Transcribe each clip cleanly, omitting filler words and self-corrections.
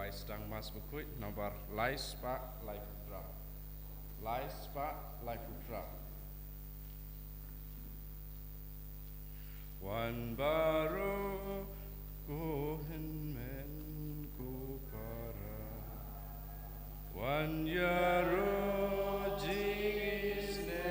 Lais Dang Mas Bukui nomor Lais Pak Lai Putra. Lais Pak Lai Putra. Wan baru ku men ku para Wan yaro jingisne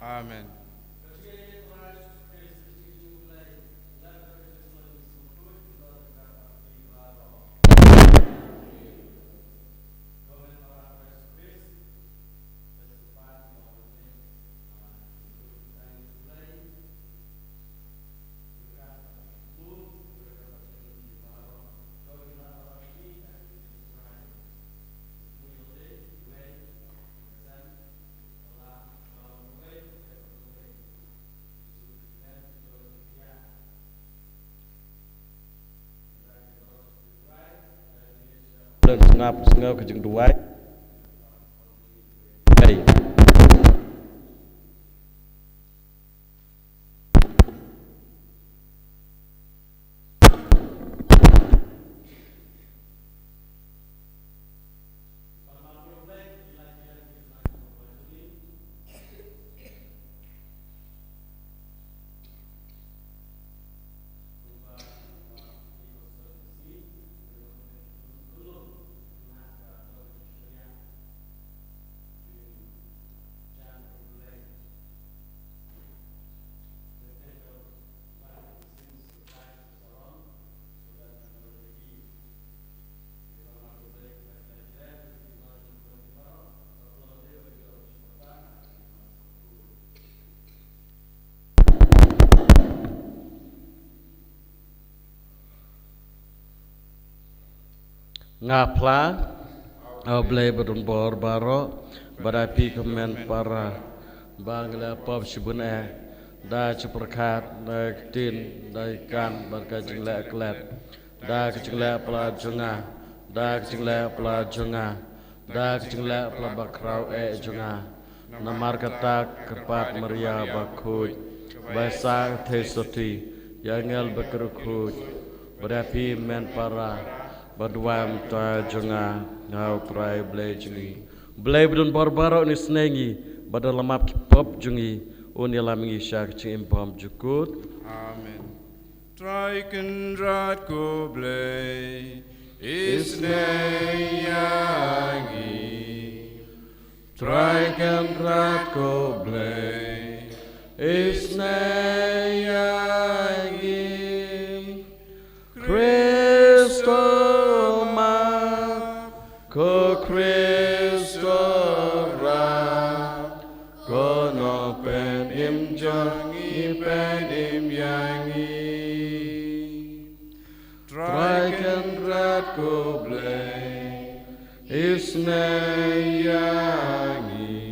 Amen. Ngap ngau ke jeng duai. Ngapla oblay berun bor baro barapi kemen para bangla pop sibun da ceperkat da tin da ikan barka jengla klet da kejengla pela junga da kejengla pela junga da kejengla pela bakrau junga namar kata kepat Maria bakuj basang tesoti yangel bekerukuj barapi men para Badwam ta junga ngau prai blai jungi blai bidun barbaro ni snengi badal lamap pop jungi uni lamingi syak cing impam jukut. Amen. Traiken rat ko blai isneyangi Traiken rat ko blai isneyangi Kristo Ko Kristo ra ko no pen im jongi pen im yangi Traiken rat ko blai isne yangi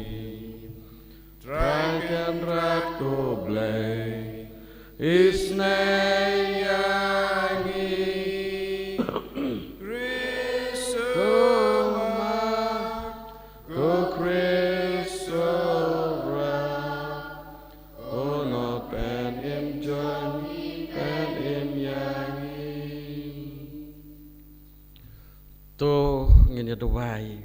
ngin ya dawai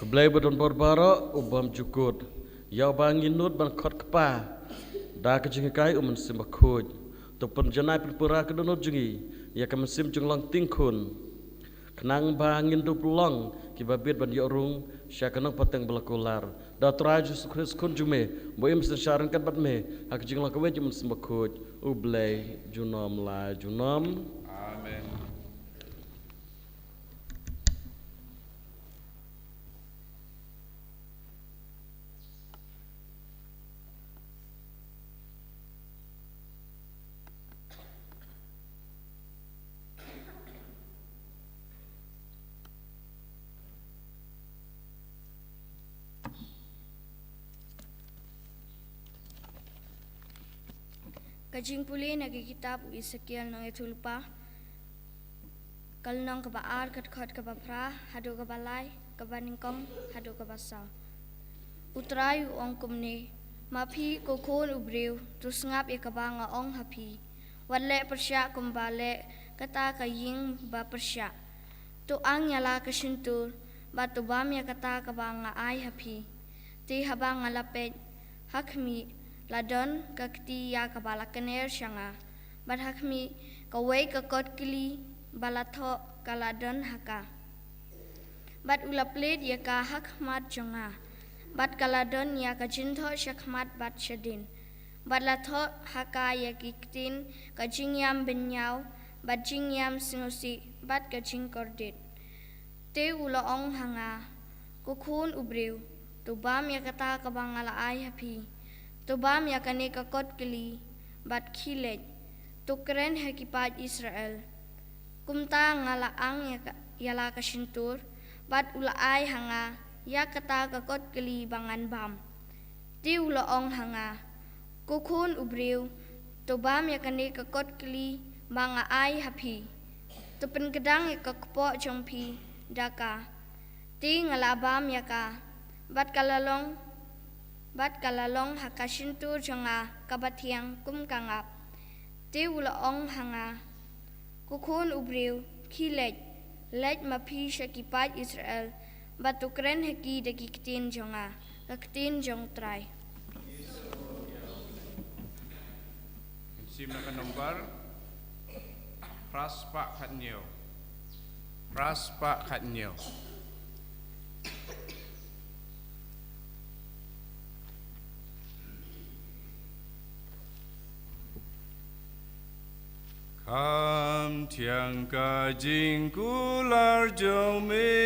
keblai badon borbaro ubam cukut yau bangin nut ban khot kpa da ka jingi kai sim bakhoj to pun janai pura ka donot jingi ya ka sim junglang tingkun kenang bangin dup long ki babit ban yorung syakanang pateng belakular da traju sukris kun jume boim sesyaran kan bat me hak jinglang ka wej sim bakhoj ublai junom la junom. Amen. Kajing puli nagi kitab Ezekiel nang itulpa kalnang kabaar kat kabapra hadu kabalai kabaningkom hadu kabasa utrayu ong kumne mapi kokon ubriu terus ngap ya kabanga ong hapi wale persya kumbale kata kaying ba persya tu ang yala kasintur batu bam ya kata kabanga ai hapi ti habanga lapet hakmi ladon kakti ya kabala kener syanga bat hakmi kawai kakot kili balatho kaladon haka bat ulaplet ya ka hakmat jonga bat kaladon ya ka jintho syakmat bat syadin bat latho haka ya kiktin ka jingyam benyau bat jingyam sinusi bat ka jingkordit te ulaong hanga kukun ubriu tubam ya kata kabangala ai hapi tubam ya kane kakot kili bat khilet tukren hakipat Israel kumta ngalaang ya la kasintur bat ulaay hanga ya kata kakot kili bangan bam ti ulaong hanga kukun ubriu tubam ya kane kakot kili banga ay hapi tupen gedang ya kakpo jongpi daka ti ngalabam ya ka bat kalalong hakasintur jonga kabatiang kumkangap ti ulaong hanga kukun ubriu khilet let mapi syakipat Israel batukren haki daki kitin jonga kakitin jong try Sim na nomor Raspa Katnyo. Raspa Katnyo. Kam tiang ka jing kular jome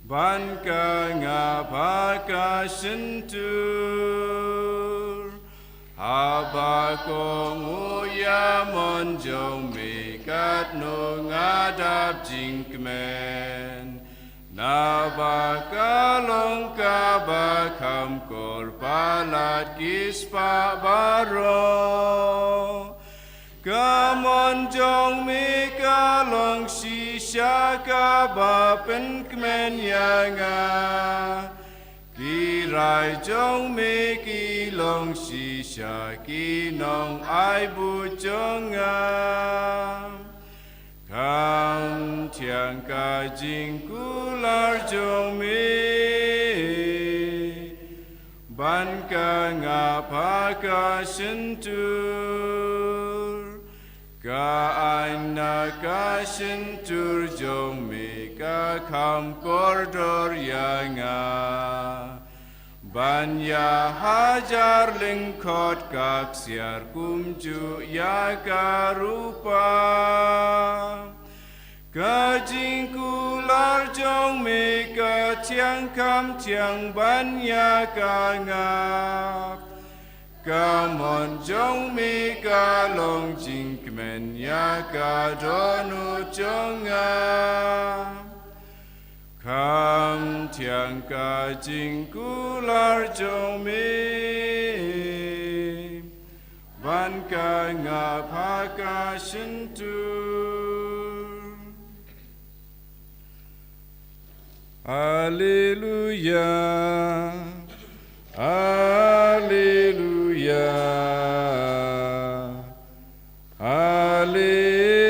ban ka ngapa ka sentur haba ko nguya mon jome kat no ngadap jing kemen na ba ka long ka ba kam kor palat kispa baro Kamon jong mi kalong sisya ka ba pen kemen yanga Kirai jong mi kilong sisya kinong ai bu jonga Kam tiang ka jing kular jong mi Ban ka ngapa ka sentur Ka aina ka sentur jong mi ka kam kordor yanga Ban ya hajar lingkot kak siar kumju ya ka rupa Ka jing kular jong mi ka tiang kam tiang ban ya ka ngap Kamon jong mi ka long jing kemen ya ka donu jonga Kam tiang ka jing kular jong mi ban ka ngapa ka sentur Haleluya Haleluya Haleluya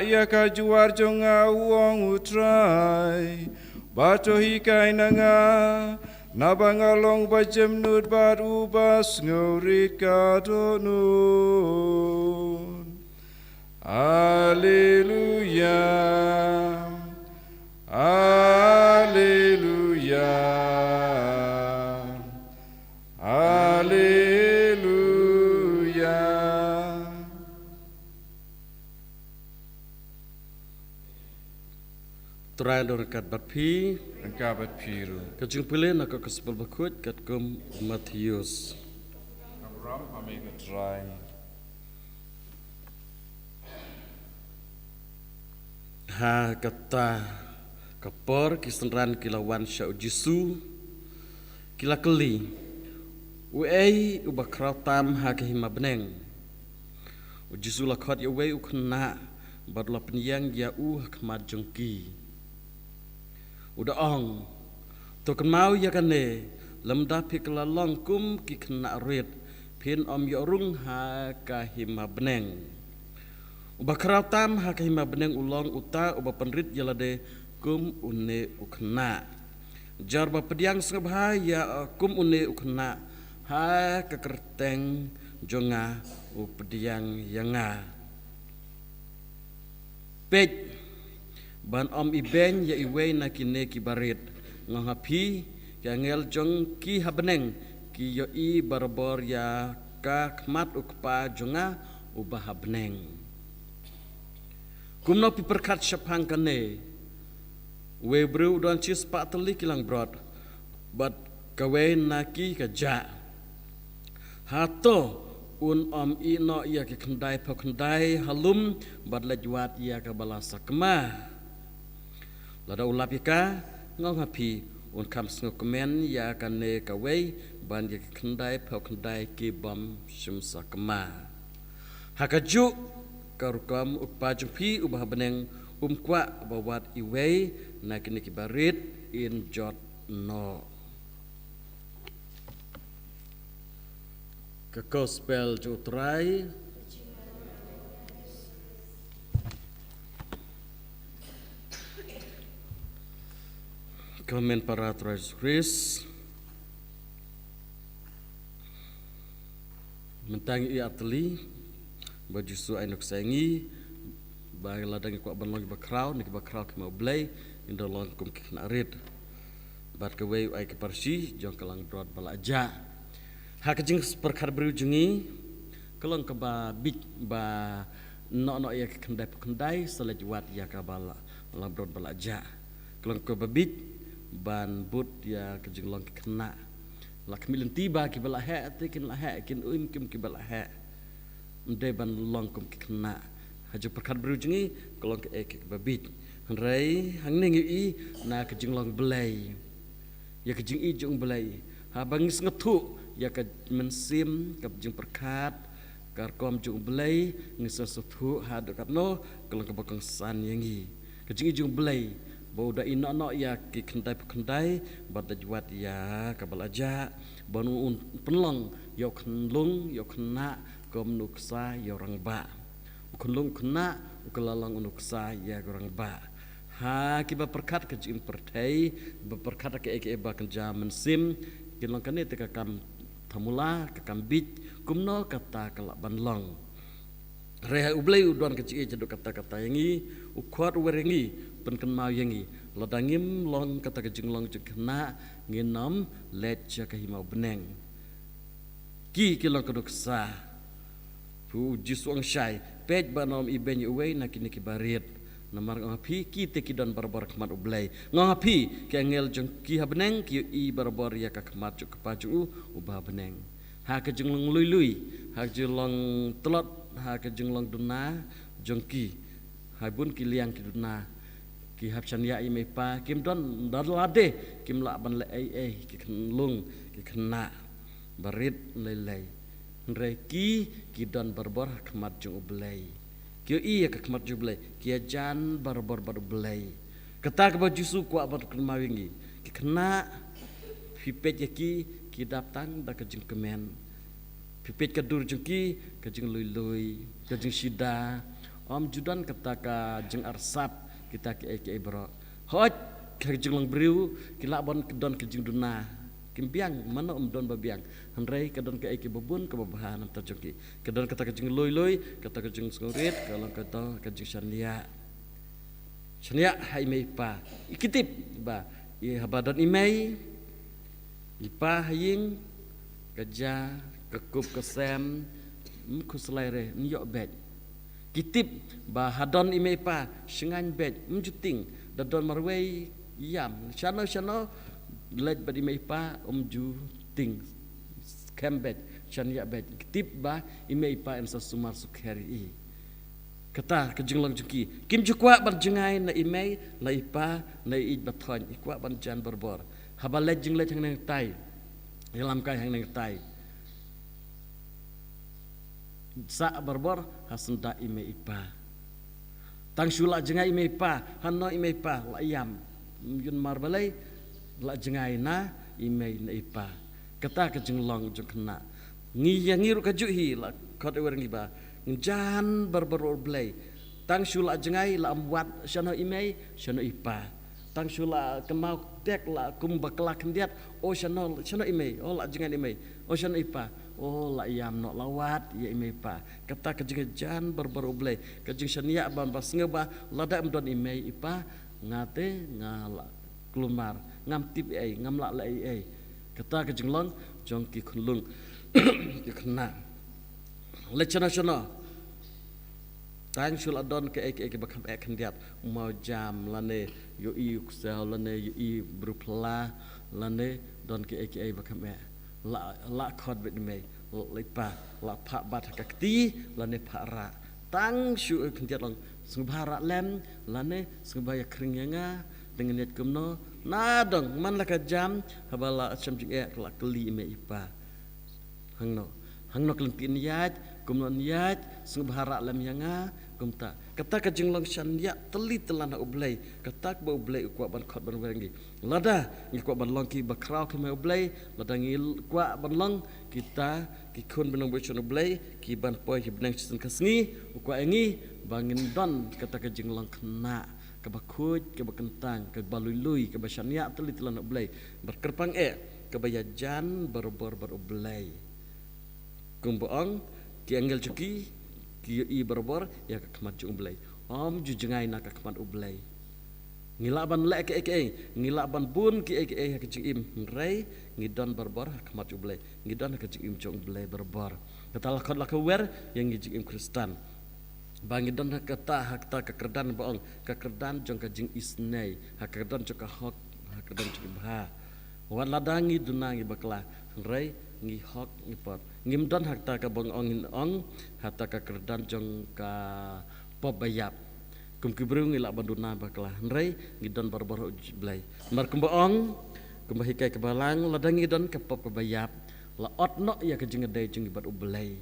ia kajuar jonga uang utrai bato hikai nanga nabangalong bajem nut baru bas ngorit kadonun. Haleluya, haleluya, haleluya. Trai dor kat bat pi Engkabat piru. kajung pilih nak kesepel bakut kat kum Matius. Abram hamika try. Ha kata kapor kisenran kilawan syau jisu kila keli uai ubakrau tam ha kehima beneng ujisu lakot ya uai ukna badla penyang ya kemad jengki udah ong to mau ya kane lemda pikla longkum ki kena red pin om yorung ha kahima beneng ubakrau tam ha kahima beneng ulong uta uba penrit yalade kum une ukna jarba pediang sebahaya kum une ukna ha kekerteng jonga upediang yanga pej ban om iben ya iwe na kine kibarit ngahapi ya ngel jong ki habeneng ki yo i barbor ya ka kmat ukpa jonga ubah habeneng kumno pi perkat syapang kane we bru don cis pak teli kilang brod bat kawe naki kaja hato un om ino ia ke kendai pakendai halum bat lajwat ia ke balasa kema lada ulapika ngong hapi un kam sngokemen ia kane kawe ban ia ke kendai pakendai ki bom shumsa kema hakaju karukam ukpa jumpi ubah beneng kwa bawat iwe na kini kibarit in jot no ke gospel jutrai komen para Chris mentangi atli baju su ainuk sengi bang ladang ko banlong bakrau ni bakrau ke mau blay indo long kum ke na red bat ke wei ai ke parsi jong kalang brod balaja ha ke jing perkar berujungi kelong ke ba big ba no ya ke kendai selaj wat ya ka bala lang brod balaja kelong ke ba big ban but ya ke jing long ke kena lak milen tiba ke bala ha tekin la ha kin kim ke bala ha ndai ban long kum ke kena haju perkat berujungi kolong ke ek babit rai hang ning i na ke jinglong belai ya ke jing i jung belai ha bangis ngetu ya ke mensim ke jing perkat kar kom jung belai ngisa sutu ha dekat no kolong ke bakang san yangi ke jing i jung belai bau da ina no ya ke kendai bad juat ya ke balaja banu penlong yo kenlung yo kena kom nuksa yo orang ba kunlung kena ukelalang unuksa ya orang ba ha kiba perkat ke jim pertai berperkat ke eke ba kerja mensim kilong kene te kam tamula ke kambit kumno kata kelak banlong reha ublai udon ke ci jedo kata-kata yangi ukwat werengi penken mau yangi ladangim long kata ke jinglong kena nginam let ke himau beneng ki kilong keduksa pu jisuang syai pej banom iben uwe na kini kibarit namar ngapi ki te kidon barbar kemat ublai ngapi ke ngel jong ki habeneng ki i barbar ya ka kemat juk kepaju ubah beneng ha ke jenglong lui ha jenglong telot ha ke jenglong duna jongki ha bun ki liang ki duna ki hapsan ya i mepa kim don darlade kim la ban le ki kenlung ki kena barit lelai reki kidon barbar kemat jung ublai kio iya ke kemat jung ublai kia jan barbar baru ublai kata ke baju su kuat bar kemawingi ki kena pipet yaki ki datang da ke jung kemen pipet ke dur jung ki ke jung lui ke jung sida judan kata ka jeng arsap kita ke bro hot ka jeng lang briu kila bon kedon ke jeng duna kimpiang mana don babiang handrai kedon ke babun ke babahan terjoki kedon kata ke jeng loy kata ke jeng skurit kalau kata ke jeng Shania hai mei pa ikitip ba i habadan imei ipa haying kerja kekup kesem kuslaire nyok bet kitip ba hadon imei pa shengan bet mjuting dadon marwei yam chano lej ba imei pa ju ting kembet chania bet kitip ba imei pa ensa sumar sukheri kata kejeng lang juki kim jukwa ban jengai na imei na ipa na ij bathon ikwa ban jan berbor haba lejeng lej hang nang tai dalam kai hang nang tai sa berbor hasenda imei ipa tang shula jengai imei ipa hanno imei ipa la yam yun marbalai la jengai na imei na ipa kata kejeng lang jukna ngi yang ngiru kajuhi la kod wer ngiba jan berberor blay tang shula jengai la amwat shano imei shano ipa tang shula kemau tek la kum bakla kendiat o shano imei o la jengai imei o shano ipa o la yam no lawat ya imei pa kata kejeng jan berberor blay kejeng shania ban bas ngeba lada mdon imei ipa ngate ngala klumar ngam tip ai ngam la ai kata kejeng long jong ki khunlung ki khna lechana tang shul adon ke bakam kendiat mau jam lane yo i kusel lane yo i brupla lane don ke bakam la khod bet me lepa la pha bat ka kti lane phara tang shu kendiat long sungbara lem lane sungbaya kringyanga dengan net kumno nadong man la ka jam habala cham jing la kli me ipa hangno kelentin yat kumnon yat sungbara lem yanga kumta kata ka jinglang shandia teli telana ublay kata ba ublay ukwa ban khot ban wengi lada ngi kwa ban long ki bakraw ki me ublay lada ngi kwa ban long kita ki khun benong bechon ublay ki ban poi ki benang sin kasngi ukwa engi bangin don kata ka jinglang kena ka bakhuj ka bakentang ka balului ka bashandia teli telana ublay berkerpang ka bayajan berbor ublay kumboong ki angel cuki ki i berbor ya kemat ublay jujengai nak kemat ublay ngilaban lek ngilaban bun ki ke jing im rei ngidon berbor kemat ublay ngidon ke jing im jong ublay berbor katalah kod lakewer yang jing im Kristen bangidon kata hakta kekerdan boong kekerdan jong ke jing isnei hakerdan jong ke hok hakerdan jing bha wan ladangi dunangi bakla rei ngi hok ngi pot ngimdon hakta ka bong ongin ong hatta ka kerdan jong ka pop bayap kum kibrung ila banduna bakla rei ngidon barbaro blai mar kumba ong kumba hikai ke balang ladangi don ka pop bayap la otno ya ke jingedai jing ibat ublai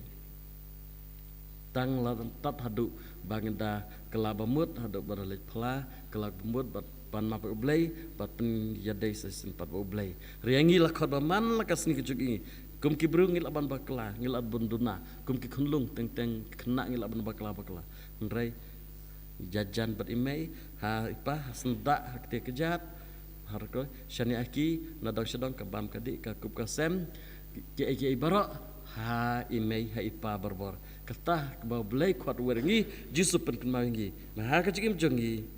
tang la tat hadu bangda kelabamut hadu baralej pla kelabamut bat pan map ublai bat pen yadai sesin pat ublai riangi la khodaman la kasni kejugi kum ki brung ngil aban bakla ngil abun duna kum ki khunlung teng kena ngil aban bakla ndrai jajan bat imei ha ipa senda hakte kejat harko shani aki nadang sedang kabam kadi ka kup kasem ki barok ha imei ha ipa berbor kata ba blai kwat werengi jisu pen kenmangi nah ha kecim jongi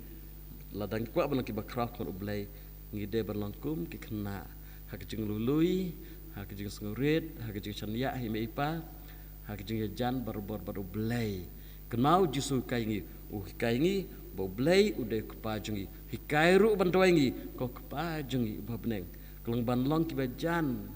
ladang kwa ban ki bakrak kon ublai ngide berlangkum ki kena ha kecing lului ha kejing sengurit ha kejing chania hi meipa ha kejing jan berbor ublai kenau jisu kaingi kaingi bo blai ude kepajungi hikairu bantoingi ko kepajungi babneng keleng ban long ki bajan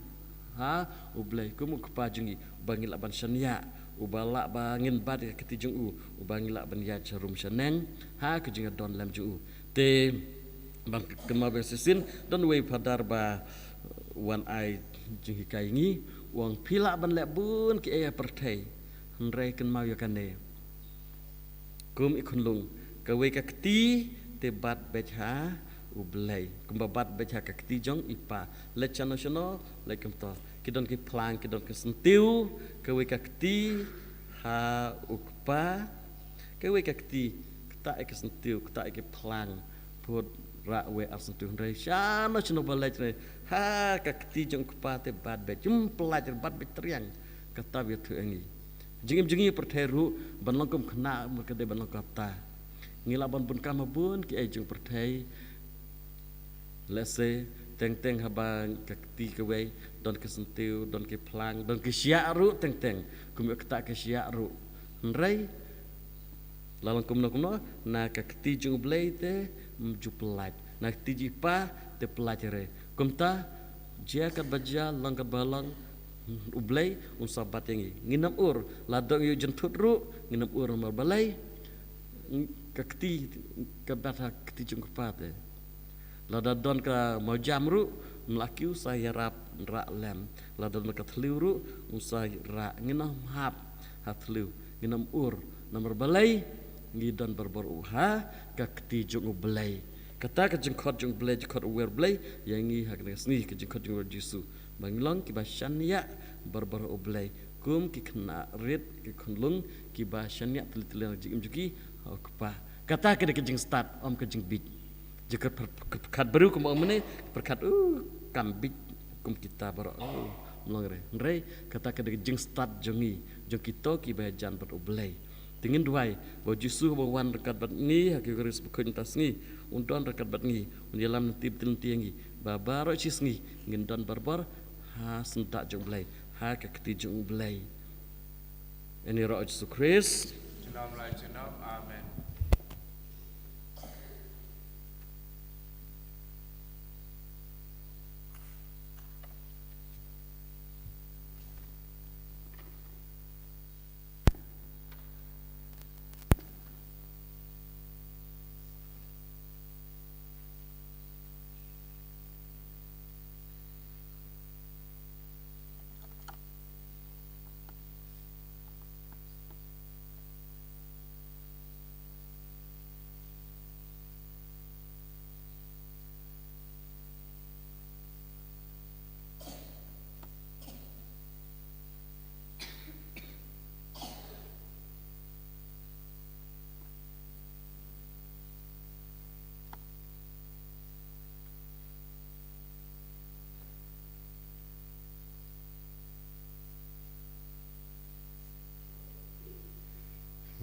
ha ublai kum kepajungi bangil ban chania ubala bangin bad ketijung ubangila ban ya charum chaneng ha kejing don lam ju te bang kemau besesin don we padar ba wan ai jing hikai ngi wang pila ban lek bun ki e perthai hnrei kan mau ya kane kum ikun lung ka we ka kti te bat becha ublai kum bat becha ka kti jong ipa le chano chano le kum to kidon ki plang kidon ki sentiu ka we ka kti ha ukpa cái quay cái tí tại cái sentiu tại cái plang buat rak we sentuh rei sha no chno balaj rei ha cái tí jong kpate bad be jum pelaj bad be teriang kata bi thu angi jingim pertheru banlong kum khna merkade banlong kapta ngila ban bun kam bun ki ai jung perthei lese teng habang cái tí cái way don cái sentiu don cái plang don cái sia ru teng kum kata cái sia ru rei lalang kumno na ka kti jung blai te mju pelaj na kti jipa te pelajare kumta jia kat baja lang kat balang ublai un sabat yangi nginam ur ladong yu jentut ru nginam ur mar balai ka kti ka bata kti jung kapate lada don ka mau jam ru mlakiu saya rap ra lem lada don ka thliu ru un sai ra nginam hap hathliu nginam ur nomor balai ngidon berber uha ka kti jung ublai kata ka jengkot jung blai jengkot uwer blai yangi hak sni ka jengkot jung jisu banglong ki bashan ya berber ublai kum ki kena rit ki khunlung ki bashan ya tel jing juki kpa kata ka jeng start om ka jeng big jekat perkat baru kum amne perkat kam big kum kita bar mlong re kata ka jeng start jongi jong kito ki bajan ber ublai tingin duai bo jisu bo wan rekat bat ngi haki garis bukan tas ngi undon rekat bat ngi undalam tip tiengi babaro cis ngi ngendon barbar ha sentak jong blai ha ka kti jong blai ini roh Yesus Kristus Jenam, amen.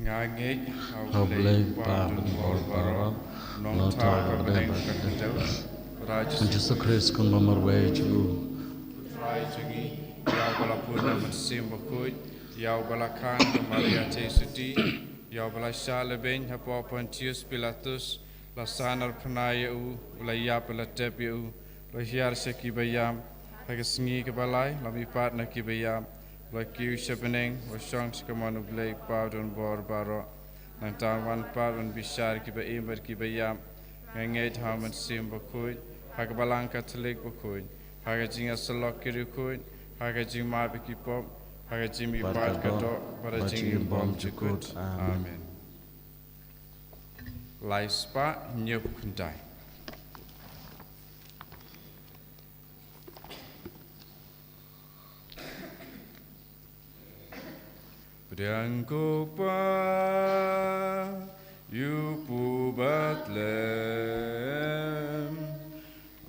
Ngagik Oblai pa bor non ta Peneng Kakadau Raja Yesus Kristus kun mamar we ju Rajangi Yau balapuna mensim bakut Yau balakan Maria Jesuti Yau balasya lebeng Hapa Pontius Pilatus Lasanar penaya Ulayap latep Lahiar sekibayam Hagasngi kebalai Lamipat nakibayam Lakiu sepeneng Wasyang sekaman ublai Paudun bor baro Nang tawan paudun bisar Kiba imbar kibayam Ngengait haman sim bakut Hagabalang katolik bakut Hagajing asalok kirukut Hagajing mabikipop Hagajing ibat katok Parajing imbom cekut Amen Laispa nyup kundai Priangko pa yupu Bethlehem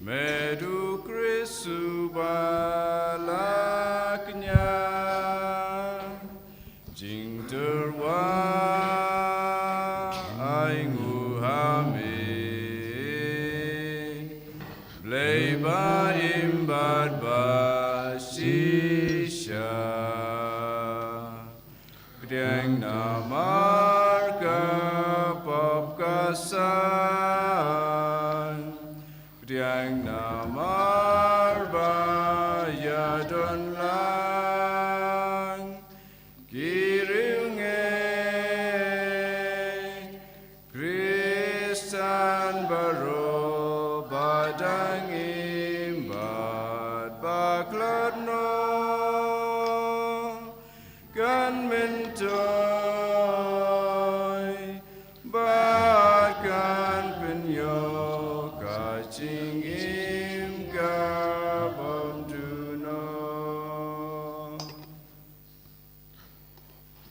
medu Kristu balaknya jing terwa aingu hame bleba imbad basisha Yang namar kapap kasan Yang namar bayadon lang Kiringet Kristan baro badang imbat baklat no Kan mentoy bahkan penyo kacing im kabam duno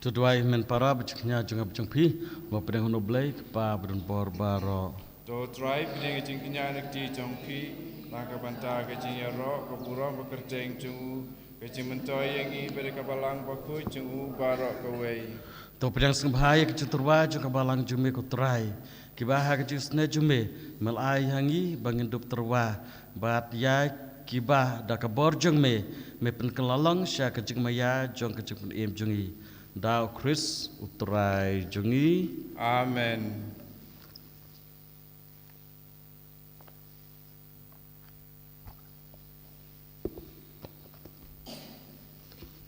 Tuduai men para bacanya jangan bacangpi, bapa dengan noblai kepa berunpor baro. To try pinang jing kinya nak di jongpi maka banta ke jing yaro ke pura bekerjeng jungu ke jing mentoy yang i pada kabalang baku jungu barok ke wei. To pedang sengbahaya ke ceturwa juga balang jume ko trai. Kibah ke cisne jume melai hangi bangin dup terwa. Bat ya kibah da ke borjong me pen kelalong sya ke jing maya jong ke jing em jungi. Dau Chris utrai jungi. Amen.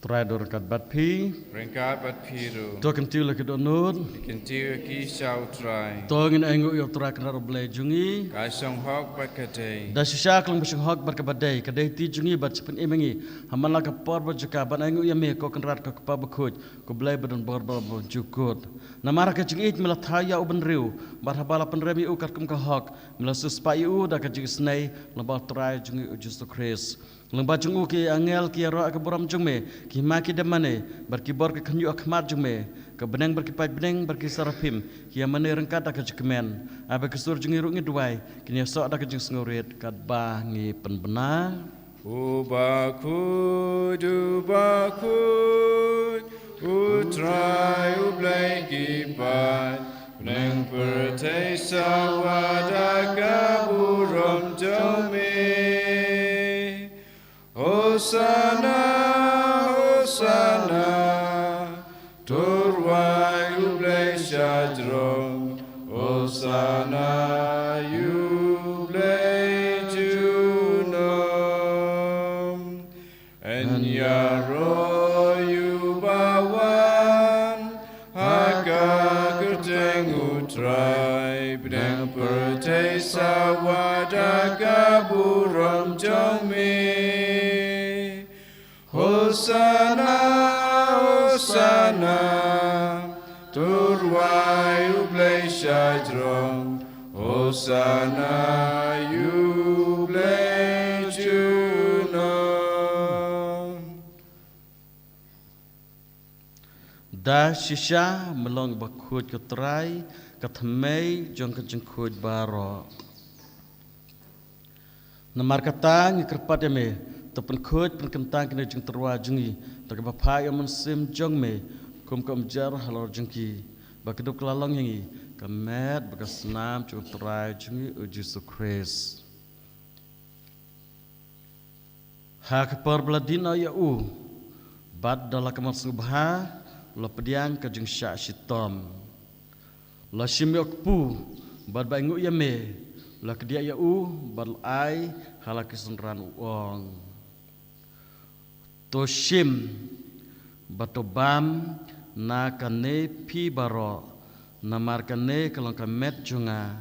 Trai dor kat bat pi. Ringkat bat piru. To kentiu lagi donun. Kentiu ki shau try. To ngin engu yo trai kena roblai jungi. Kasong hok bat kadai. Da syak lang basing hok bar kabadai kadai ti jungi bat sepen emengi hamala ka por ba jaka ban engu ya me ko kenrat ka pa bakhoj ko blai badon bor ba jukut namara ka jungi mela thaya uben riu bar habala pen remi u kat kum ka hok mela suspa u da ka jungi snai lamba trai jungi justo kris lamba jungu ki angel ki ro ka boram jungme ki ma ki demane bar ki bor ka khnyu akhmat jungme ka beneng bar ki paj beneng bar ki sarafim ki amane rengkat da ka jukmen abe ka sur jungi ru ngi duai ki nya so da ka jung sngorit kat ba ngi pen benar Ubakud, utrai ublai kibat, neng pertai sawadaka buram jome. Hosana, Hosana, turwai ublai syadrom, Hosana ublai junom. Enyaro yubawan, haka kerteng utrai, bidang pertai sawadaka buram jome. Hosana, Hosana, turwai ublai syadrom, Hosana ublai junom. da shisha melong bakhoj ka trai ka thmei jong ka jengkhoj baro namar kata ngi kerpat me tapen khoj pen kentang kene jeng terwa jungi ta ka bapha yamun sim jong me kum kam jar halor jengki bakeduk lalong yangi ka met bakasnam jong trai jungi ujisu kris ha ka par bladina ya u bad dala kamar subha la pediang ka jeng sya shitom la shimyok pu bad ba ngu yame la kedia ya u bal ai hala kisenran uong to shim batobam na kane pi baro na markane kalong kamet junga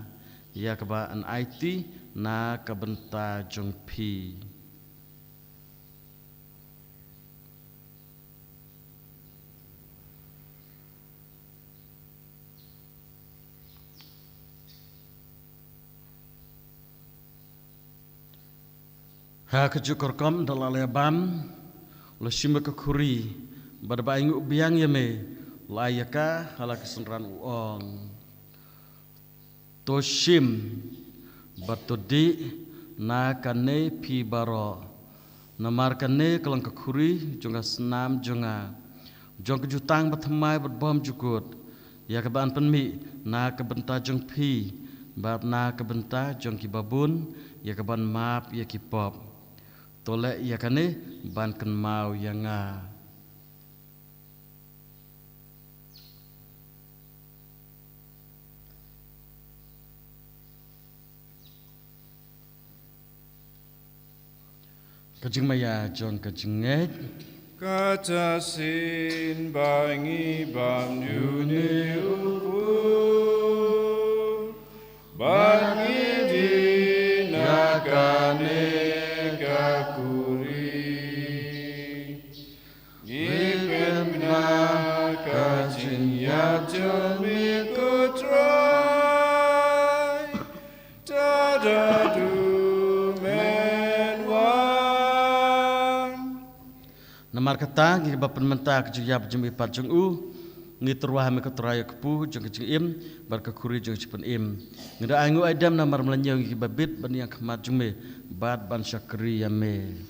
ya kaba an IT na kabenta jung pi ha kejukor kom dalale bam lo shima ka khuri bad ba ingu biang yame layaka hala kesenran uong to shim batodi na kane pi baro namar kane kalang ka khuri jonga snam jonga jong jutang batmai bat bom jukut ya ka ban penmi na ka benta jong pi bat na ka benta jong ki babun ya ka ban map ya ki pop tolek ya kane ban ken mau yanga kajing maya jong kajing nget Kata sin bangi bam yune upu bangi di nakane kakuri gipen nakajin ya jami kutrai tadadu markata ngi bapan menta kejuyap jemi pat jung ngi terwah me ketraya kepu jung jeng im bar kekuri jung cipen im ngida angu adam na mar melanjau ngi babit ban yang kemat jung me bad ban syakri yame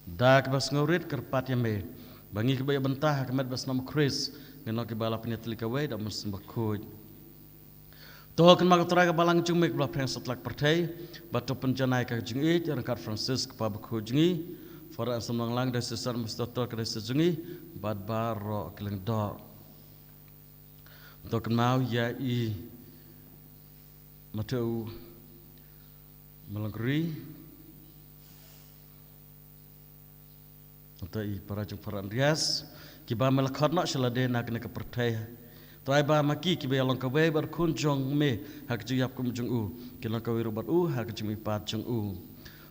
dak bas ngurit kerpat yame bangi kebaya bentah kemat bas nam Chris ngeno ke bala penyatelika we dak mus sembakoj toh kan mak teraga balang jung me bala preng setlak pertai batu penjanai ka jung i rangkat Francis ke pabko jungi fora semang lang dari sesar mustator ke sejungi bad baro keleng do token mau ya i matau melangri atau i para jung para rias kiba melakhat nak selade nak ne ke pertai trai ba maki kiba long ka we bar kunjong me hak juyap kum jung kilang ka we robat hak jumi pat jung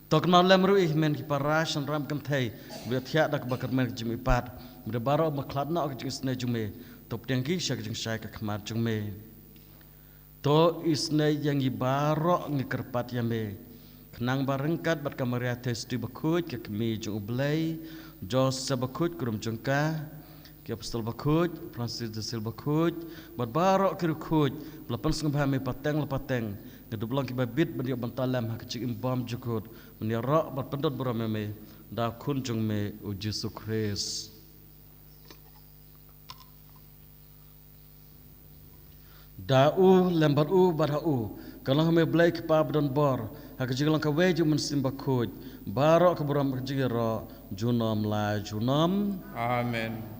tok mau lemru men ki parash ram kam thai be thia dak bakar men jimi pat be baro maklat na ok isne jume top tiangki syak jing sai ka khmat jume to isne yang i baro ngi kerpat yame kenang barengkat bat kamaria tes di bakut ke kemi jung ublai jos sabakut kurum jungka ke apostol bakut Francis de Silva bakut bat baro kirukut belapan sengba me pateng lepateng ngedublang ki babit banyak bantalam hak cik imbam jukut menira berpendot berameme da kunjung me Yesus Kristus dau lembar barau kalau me blai ke pa don bor hak cik lang ka weju mensimba kuj barok ke beram jira junom la junom Amen.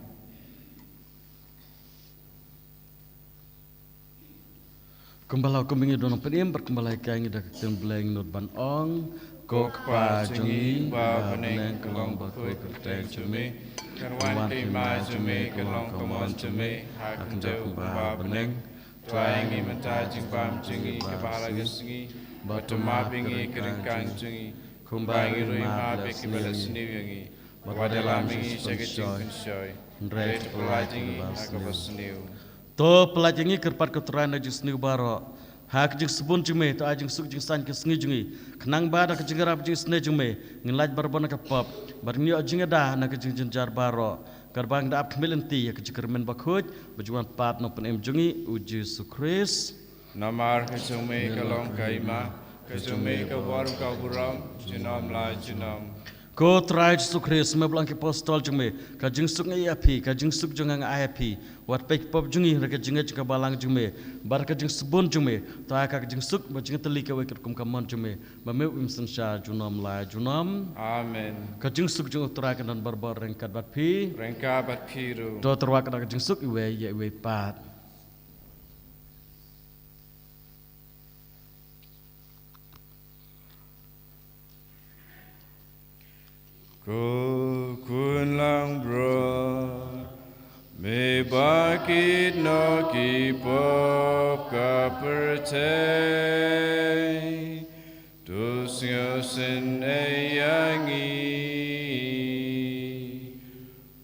Kembala kumbingi dono penim berkembala kaingi dak tembleng not ban ong kok pa jungi ba beneng kelong bakoi kerteng cumi Kerwan pima cumi kelong kemon cumi hak jauh ba beneng tuaingi menta jingpam jungi kepala gesingi batu mapingi kerengkang jungi kumbangi rui mape kebala sini yangi wadalamingi sakit jingkenshoy Red pelajingi nakabasniu to pelajangi kerpat keturan ajung seni baro hak jing sebun jume to ajung suk jing san ke sengi jungi kenang bada ke jingarap jing sene jume ngilaj barbona ke pop barni ajing ada na ke jing jenjar baro karbang da ap kemilenti ya ke jikermen bakut bajuan pat no penem jungi uji sukris namar ke jume kalong kaima ke jume ke waru ka buram jinam la jinam ko trai sukris me blang ke postol jume ka jing suk ngai api ka jing suk jungang api wat pek pop jungi reke jinga jika balang jume bar ka jing sebun jume ta ka jing suk ba jing teli ka we kum kamon jume ba me wimsen sha junam la junam amen ka jing suk jung trai kan barbar rengkat bat pi rengka bat piru do terwa ka jing suk we ye we pat Ku kun lang bro me bakit no ki pop ka percay tu sio sin eyangi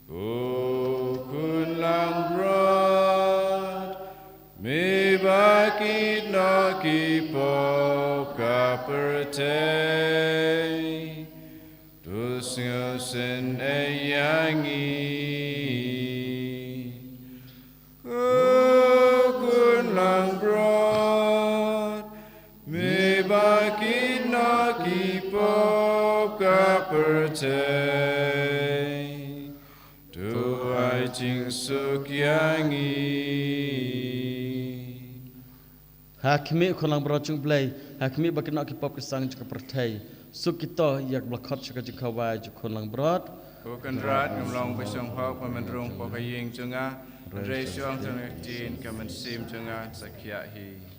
ku kun lang bro me bakit no ki pop ka percay Sen eyangi kun lang brod me bakit na kipop ka percay tu ay jing suk yangi hakmi kun lang brod chung play hakmi bakit na kipop kesang jika percay suk kita yak blakhat chaka jika wa jukun lang brod bukan rat ngomong besong hok memendrung pokaying cunga Andre syong cunga jin kamen sim cunga sakyahi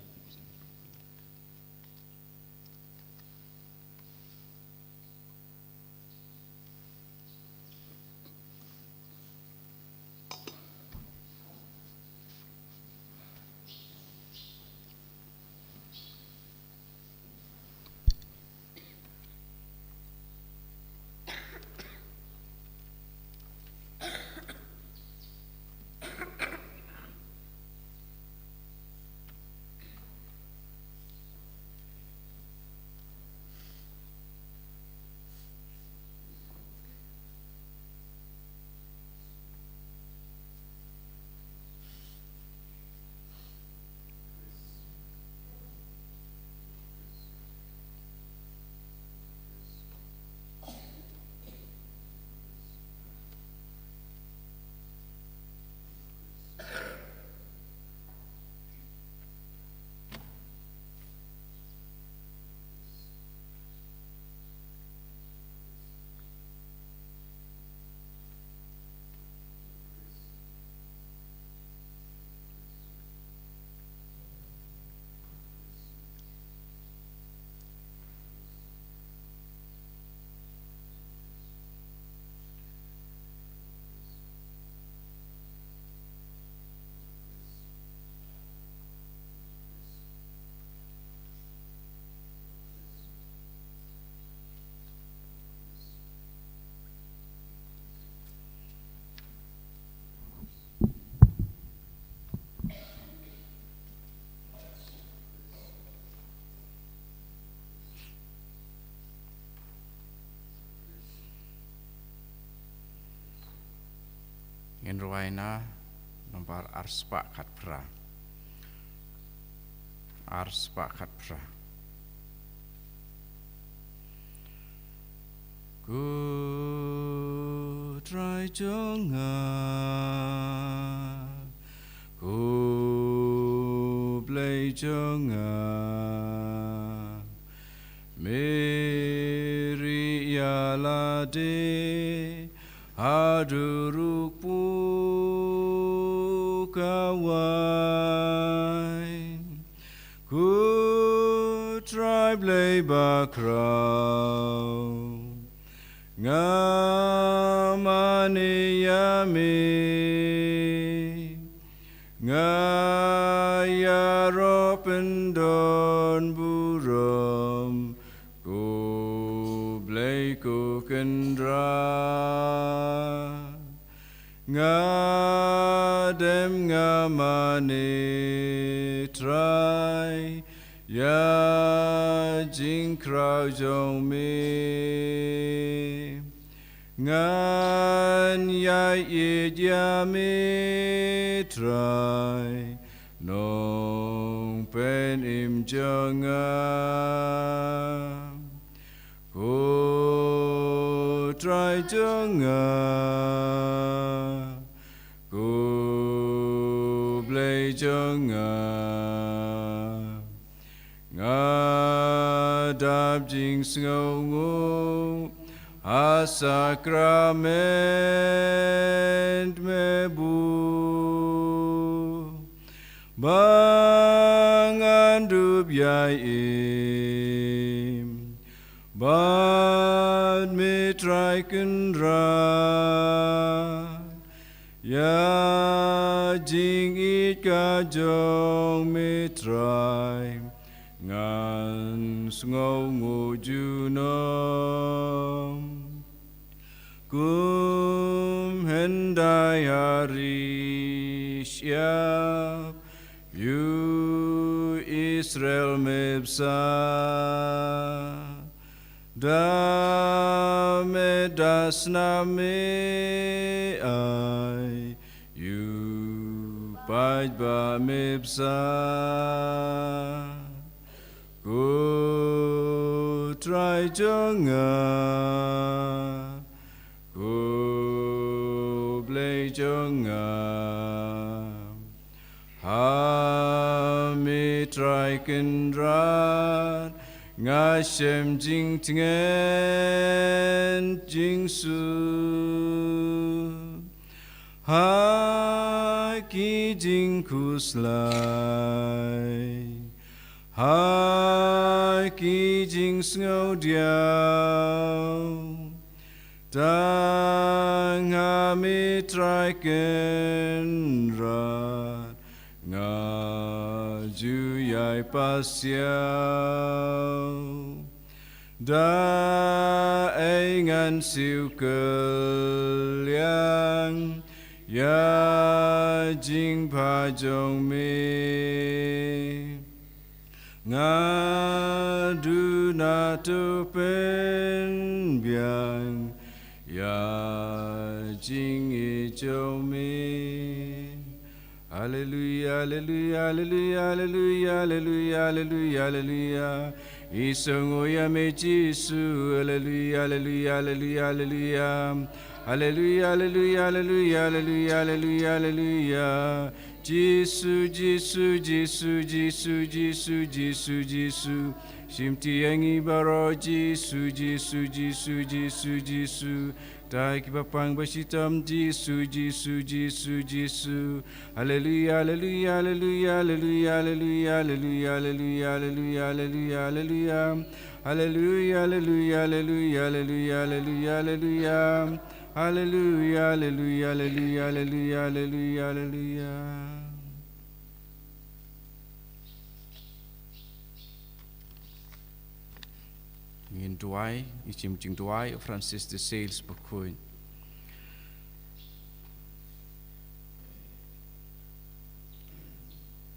ngin ruwaina nomor arspa khat pra ku trai jonga ku play jonga Meri yalade hadurukpu kawain ku try play bakrau ngamane yame ngaya pendon buram ku play ku kendra ngadem ngamane try ya jing krau jong me ngan ya ya me try nong pen im jonga ku try jonga ku play jonga ngadap jing sngongu asakrament mebu bangandup yaim bad mitrai kendra ya jing it kajong mitrai ngan sngongu junom kum hendai hari siap yu Israel mebsa da medas name ai yu pajba mebsa ku try jonga ku play jonga ha mi try kendra ngashem jing tingen jing su ha ki jing kuslai ha ki jing sngo diao tang ha mi try kendra nga ju yai pasiao da ngan siu keliang ya jing pa jong me nga du na tu pen biang ya jing i jong me Hallelujah, hallelujah, hallelujah, hallelujah, hallelujah, hallelujah, hallelujah. Isongo ya me Jesu, hallelujah, hallelujah, hallelujah, hallelujah. Hallelujah, hallelujah, hallelujah, hallelujah, hallelujah, hallelujah. Jesu, Jesu, Jesu, Jesu, Jesu, Jesu, Jesu. Shimti yangi baro Jesu, Jesu, Jesu, Jesu, Jesu. Tai kipapang basitam Jesu, Jesu, Jesu, Jesu. Hallelujah, hallelujah, hallelujah, hallelujah, hallelujah, hallelujah, hallelujah, hallelujah, hallelujah. Hallelujah, hallelujah, hallelujah, hallelujah, hallelujah, hallelujah. Hallelujah, hallelujah, hallelujah, hallelujah, hallelujah, hallelujah. Ngin tuai, ichim ching tuai, Francis de Sales berkuin.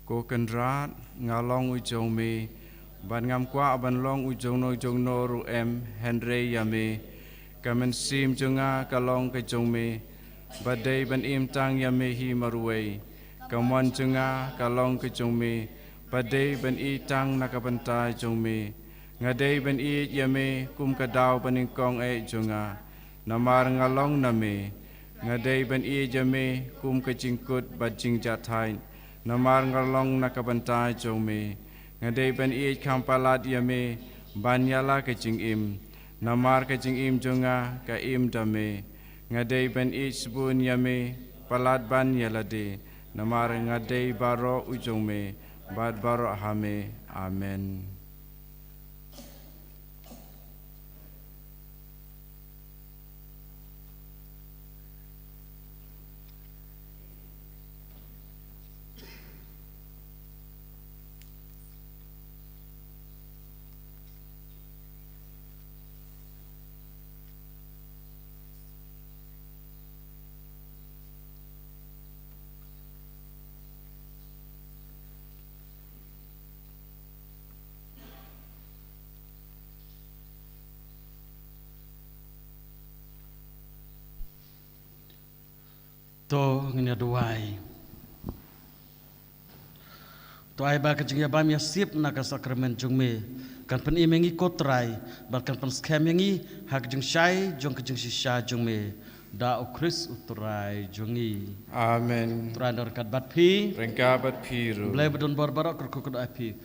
Ko kendrat ngalong ujong me, ban ngam kwa ban long ujong no ru em Henry yame, kamen sim jonga kalong ke jong me, badai ban im tang ya me hi maruai kamon junga kalong ke jong me badai ban i tang nakabantai jong me ngadai ban i ya me kum kadau baning kong e junga namar ngalong na me ngadai ban i ya me kum ke jingkut bad jing jatai namar ngalong nakabantai jong me ngadai ban i kampalat ya me banyala ke jing im namar ke jing im junga ka im dame ngadai ban i sebun ya me palat ban yalade namar ngadai baro ujung me bad baro hame amen. To ngene duai. To ai ba kejing ya bam ya sip na ka sakramen jung me kan pen imengi kotrai ban kan pen scam yangi hak jung shai jung kejing shisha jung me da o Chris utrai jungi. Amen. Trandor kat bat pi Rengkabat piru. blai bedon barbara kerkukut api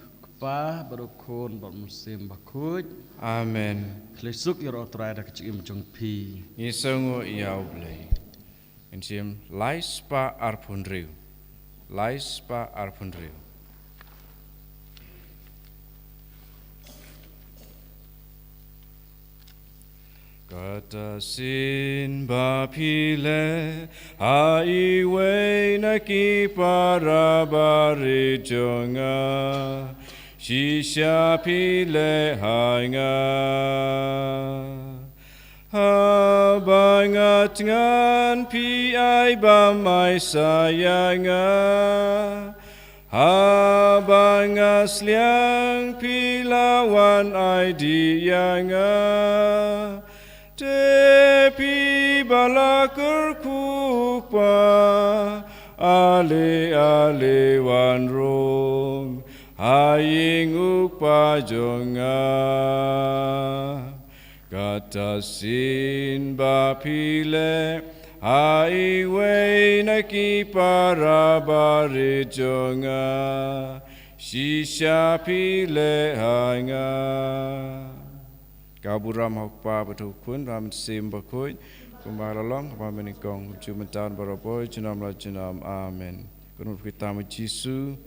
pa baru kon bar musim bakut. Amen. Klesuk yor utrai da kejing jung pi. Isungu iau blai. Insiam laispa arpunriu. Laispa arpunriu. Kata sin bapile haiwe naki para bari jonga shisha pile hanga habangat ngan pi ai ba mai sayanga habangas liang pi lawan ai dianga tepi balakur kupa ale ale wan rong haying upa jonga kata sin bapile highway naki para bari jonga shisha pile hanga kaburam hokpa batu kun ram sim bakoi kumaralong pamenikong jumentan baraboy junam la junam amen kunut kita Yesus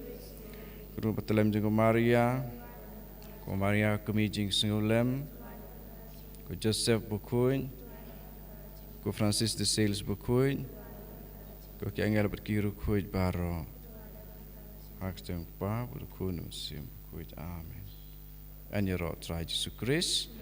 kunut betelem jeung Maria kemi jeung singulem ku Joseph bakoi ku Francis de Sales bakoi ku ki angel berkiru kuit baro hak jeung pa batu kun sim kuit amen. En je rot, Jezus Christus.